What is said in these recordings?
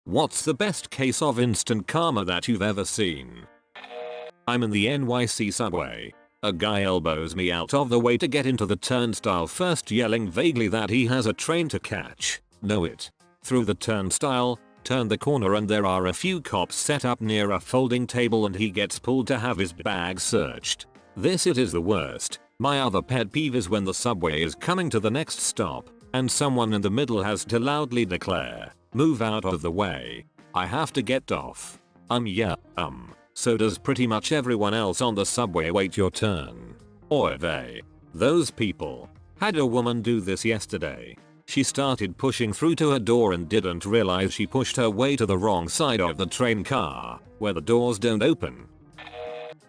What's the best case of instant karma that you've ever seen? I'm in the NYC subway. A guy elbows me out of the way to get into the turnstile, first yelling vaguely that he has a train to catch. Know it. Through the turnstile, turn the corner, and there are a few cops set up near a folding table and he gets pulled to have his bag searched. It is the worst. My other pet peeve is when the subway is coming to the next stop and someone in the middle has to loudly declare, "Move out of the way. I have to get off." So does pretty much everyone else on the subway. Wait your turn. Or those people. Had a woman do this yesterday. She started pushing through to her door and didn't realize she pushed her way to the wrong side of the train car, where the doors don't open.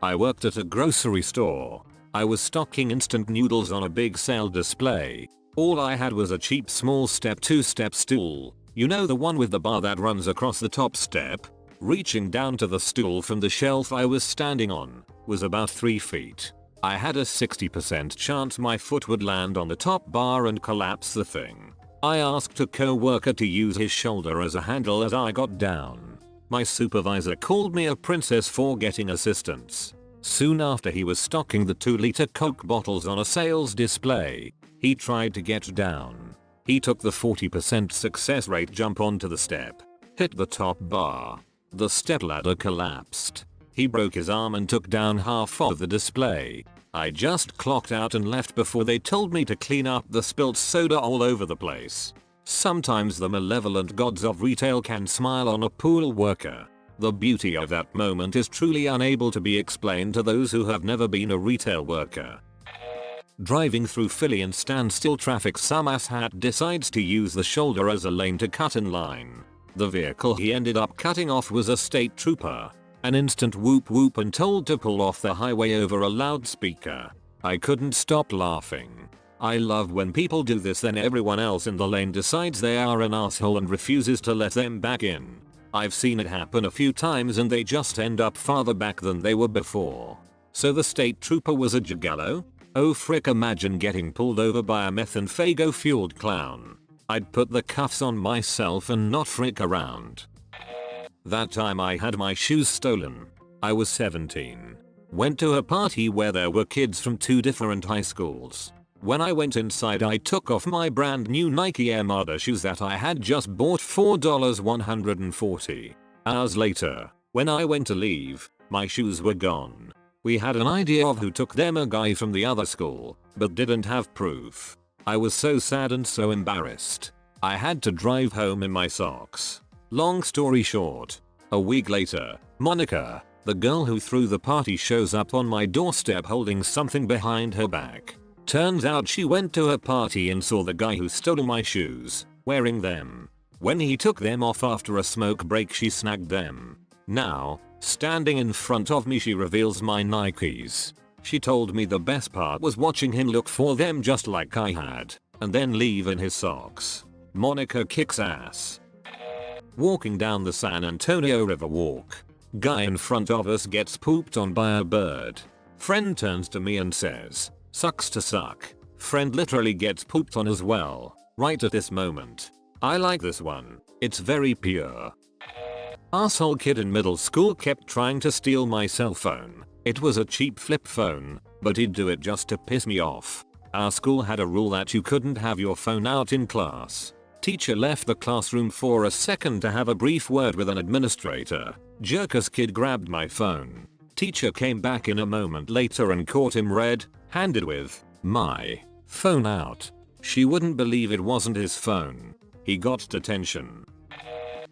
I worked at a grocery store. I was stocking instant noodles on a big sale display. All I had was a cheap small two-step stool. You know, the one with the bar that runs across the top step? Reaching down to the stool from the shelf I was standing on was about 3 feet. I had a 60% chance my foot would land on the top bar and collapse the thing. I asked a co-worker to use his shoulder as a handle as I got down. My supervisor called me a princess for getting assistance. Soon after, he was stocking the 2-liter Coke bottles on a sales display. He tried to get down. He took the 40% success rate jump onto the step, hit the top bar. The stepladder collapsed. He broke his arm and took down half of the display. I just clocked out and left before they told me to clean up the spilt soda all over the place. Sometimes the malevolent gods of retail can smile on a pool worker. The beauty of that moment is truly unable to be explained to those who have never been a retail worker. Driving through Philly in standstill traffic, some asshat decides to use the shoulder as a lane to cut in line. The vehicle he ended up cutting off was a state trooper. An instant whoop whoop and told to pull off the highway over a loudspeaker. I couldn't stop laughing. I love when people do this, then everyone else in the lane decides they are an asshole and refuses to let them back in. I've seen it happen a few times and they just end up farther back than they were before. So the state trooper was a gigolo? Oh frick, imagine getting pulled over by a methamphago fueled clown. I'd put the cuffs on myself and not frick around. That time I had my shoes stolen. I was 17. Went to a party where there were kids from 2 different high schools. When I went inside, I took off my brand new Nike Armada shoes that I had just bought for $140. Hours later, when I went to leave, my shoes were gone. We had an idea of who took them, a guy from the other school, but didn't have proof. I was so sad and so embarrassed. I had to drive home in my socks. Long story short, a week later, Monica, the girl who threw the party, shows up on my doorstep holding something behind her back. Turns out she went to her party and saw the guy who stole my shoes, wearing them. When he took them off after a smoke break, she snagged them. Now, standing in front of me, she reveals my Nikes. She told me the best part was watching him look for them just like I had, and then leave in his socks. Monica kicks ass. Walking down the San Antonio River Walk. Guy in front of us gets pooped on by a bird. Friend turns to me and says, "Sucks to suck." Friend literally gets pooped on as well, right at this moment. I like this one. It's very pure. Asshole kid in middle school kept trying to steal my cell phone. It was a cheap flip phone, but he'd do it just to piss me off. Our school had a rule that you couldn't have your phone out in class. Teacher left the classroom for a second to have a brief word with an administrator. Jerkus kid grabbed my phone. Teacher came back in a moment later and caught him red-handed with my phone out. She wouldn't believe it wasn't his phone. He got detention.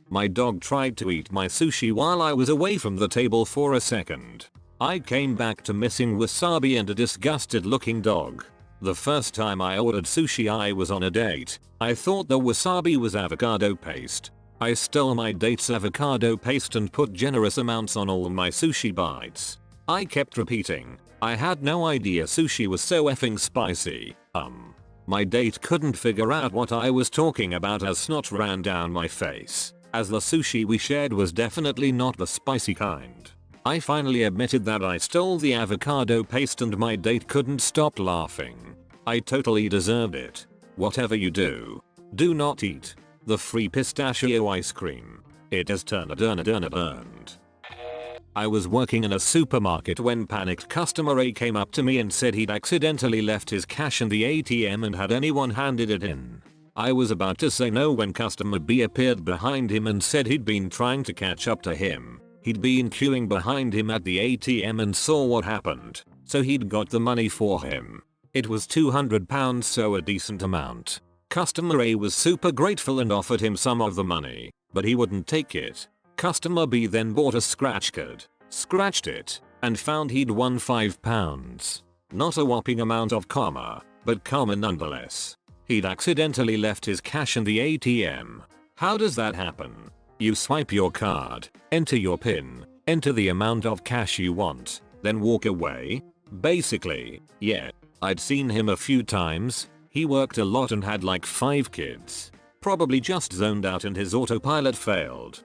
My dog tried to eat my sushi while I was away from the table for a second. I came back to missing wasabi and a disgusted looking dog. The first time I ordered sushi, I was on a date. I thought the wasabi was avocado paste. I stole my date's avocado paste and put generous amounts on all my sushi bites. I kept repeating, I had no idea sushi was so effing spicy. My date couldn't figure out what I was talking about as snot ran down my face, as the sushi we shared was definitely not the spicy kind. I finally admitted that I stole the avocado paste and my date couldn't stop laughing. I totally deserved it. Whatever you do, do not eat the free pistachio ice cream. It has turned. I was working in a supermarket when panicked customer A came up to me and said he'd accidentally left his cash in the ATM and had anyone handed it in. I was about to say no when customer B appeared behind him and said he'd been trying to catch up to him. He'd been queuing behind him at the ATM and saw what happened, so he'd got the money for him. It was £200, so a decent amount. Customer A was super grateful and offered him some of the money, but he wouldn't take it. Customer B then bought a scratch card, scratched it, and found he'd won £5. Not a whopping amount of karma, but karma nonetheless. He'd accidentally left his cash in the ATM. How does that happen? You swipe your card, enter your PIN, enter the amount of cash you want, then walk away? Basically, yeah. I'd seen him a few times. He worked a lot and had like 5 kids. Probably just zoned out and his autopilot failed.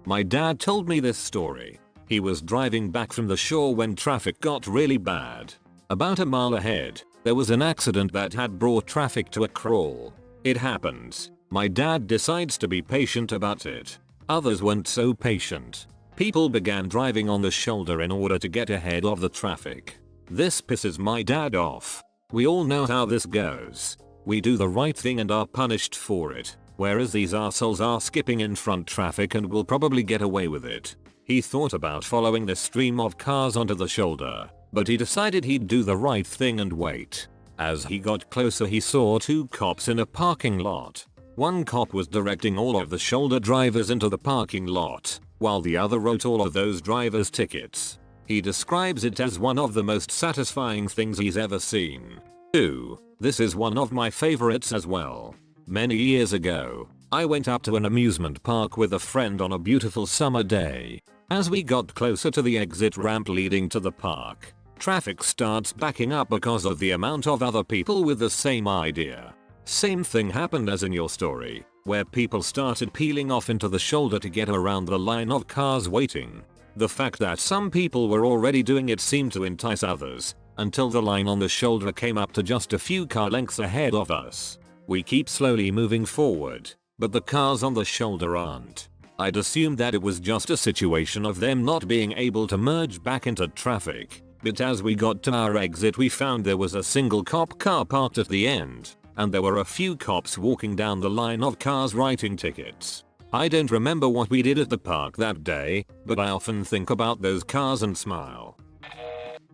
My dad told me this story. He was driving back from the shore when traffic got really bad. About a mile ahead, there was an accident that had brought traffic to a crawl. It happens. My dad decides to be patient about it. Others weren't so patient. People began driving on the shoulder in order to get ahead of the traffic. This pisses my dad off. We all know how this goes. We do the right thing and are punished for it, whereas these arseholes are skipping in front traffic and will probably get away with it. He thought about following the stream of cars onto the shoulder, but he decided he'd do the right thing and wait. As he got closer he saw 2 cops in a parking lot. One cop was directing all of the shoulder drivers into the parking lot, while the other wrote all of those drivers' tickets. He describes it as one of the most satisfying things he's ever seen. 2. This is one of my favorites as well. Many years ago, I went up to an amusement park with a friend on a beautiful summer day. As we got closer to the exit ramp leading to the park, traffic starts backing up because of the amount of other people with the same idea. Same thing happened as in your story, where people started peeling off into the shoulder to get around the line of cars waiting. The fact that some people were already doing it seemed to entice others, until the line on the shoulder came up to just a few car lengths ahead of us. We keep slowly moving forward, but the cars on the shoulder aren't. I'd assumed that it was just a situation of them not being able to merge back into traffic, but as we got to our exit we found there was a single cop car parked at the end, and there were a few cops walking down the line of cars writing tickets. I don't remember what we did at the park that day, but I often think about those cars and smile.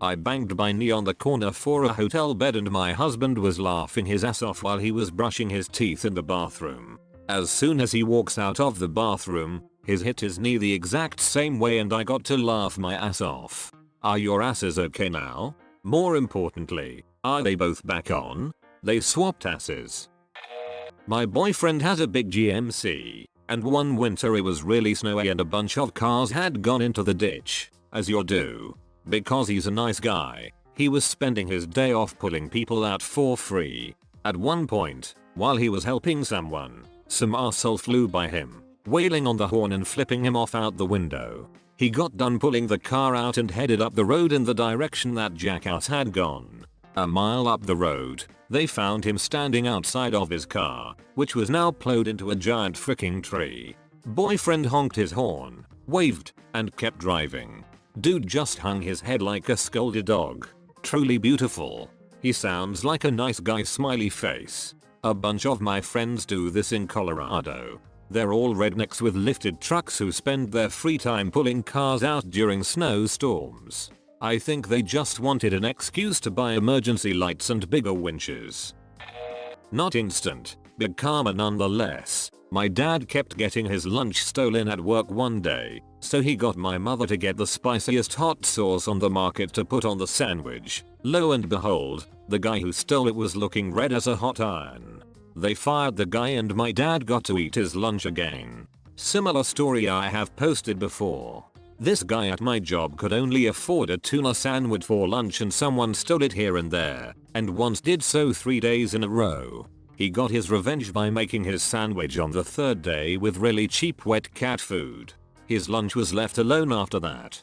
I banged my knee on the corner for a hotel bed and my husband was laughing his ass off while he was brushing his teeth in the bathroom. As soon as he walks out of the bathroom, he's hit his knee the exact same way and I got to laugh my ass off. Are your asses okay now? More importantly, are they both back on? They swapped asses. My boyfriend has a big GMC. And one winter it was really snowy and a bunch of cars had gone into the ditch, as you do. Because he's a nice guy, he was spending his day off pulling people out for free. At one point, while he was helping someone, some arsehole flew by him, wailing on the horn and flipping him off out the window. He got done pulling the car out and headed up the road in the direction that jackass had gone. A mile up the road, they found him standing outside of his car, which was now plowed into a giant freaking tree. Boyfriend honked his horn, waved, and kept driving. Dude just hung his head like a scolded dog. Truly beautiful. He sounds like a nice guy smiley face. A bunch of my friends do this in Colorado. They're all rednecks with lifted trucks who spend their free time pulling cars out during snowstorms. I think they just wanted an excuse to buy emergency lights and bigger winches. Not instant, but karma nonetheless. My dad kept getting his lunch stolen at work one day, so he got my mother to get the spiciest hot sauce on the market to put on the sandwich. Lo and behold, the guy who stole it was looking red as a hot iron. They fired the guy and my dad got to eat his lunch again. Similar story I have posted before. This guy at my job could only afford a tuna sandwich for lunch and someone stole it here and there, and once did so 3 days in a row. He got his revenge by making his sandwich on the 3rd day with really cheap wet cat food. His lunch was left alone after that.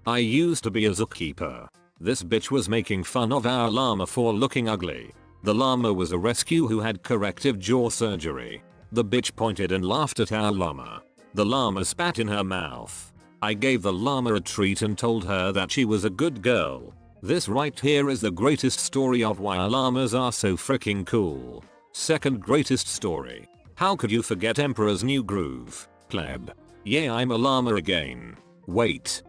I used to be a zookeeper. This bitch was making fun of our llama for looking ugly. The llama was a rescue who had corrective jaw surgery. The bitch pointed and laughed at our llama. The llama spat in her mouth. I gave the llama a treat and told her that she was a good girl. This right here is the greatest story of why llamas are so freaking cool. Second greatest story. How could you forget Emperor's New Groove? Pleb. Yeah, I'm a llama again. Wait.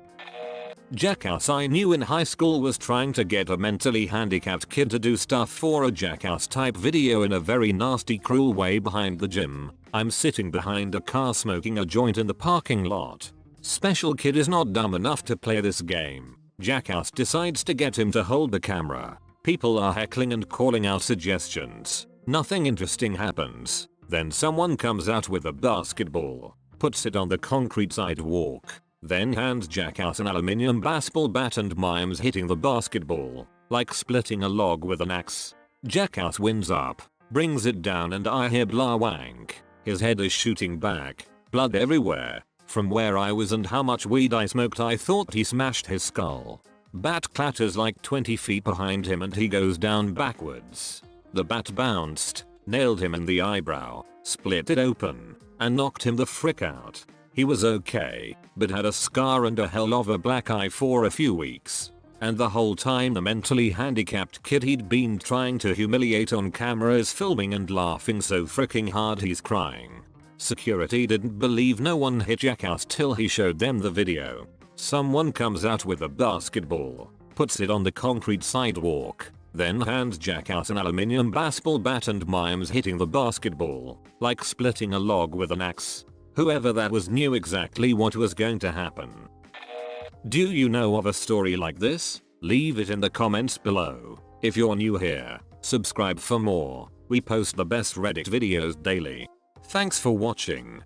Jackass I knew in high school was trying to get a mentally handicapped kid to do stuff for a Jackass type video in a very nasty cruel way behind the gym. I'm sitting behind a car smoking a joint in the parking lot. Special kid is not dumb enough to play this game. Jackass decides to get him to hold the camera. People are heckling and calling out suggestions. Nothing interesting happens. Then someone comes out with a basketball, puts it on the concrete sidewalk, then hands Jackass an aluminium baseball bat and mimes hitting the basketball, like splitting a log with an axe. Jackass wins up, brings it down and I hear blah wank. His head is shooting back, blood everywhere. From where I was and how much weed I smoked I thought he smashed his skull. Bat clatters like 20 feet behind him and he goes down backwards. The bat bounced, nailed him in the eyebrow, split it open, and knocked him the frick out. He was okay, but had a scar and a hell of a black eye for a few weeks. And the whole time the mentally handicapped kid he'd been trying to humiliate on camera is filming and laughing so fricking hard he's crying. Security didn't believe no one hit Jackass till he showed them the video. Someone comes out with a basketball, puts it on the concrete sidewalk, then hands Jackass an aluminium baseball bat and mimes hitting the basketball, like splitting a log with an axe. Whoever that was knew exactly what was going to happen. Do you know of a story like this? Leave it in the comments below. If you're new here, subscribe for more. We post the best Reddit videos daily. Thanks for watching.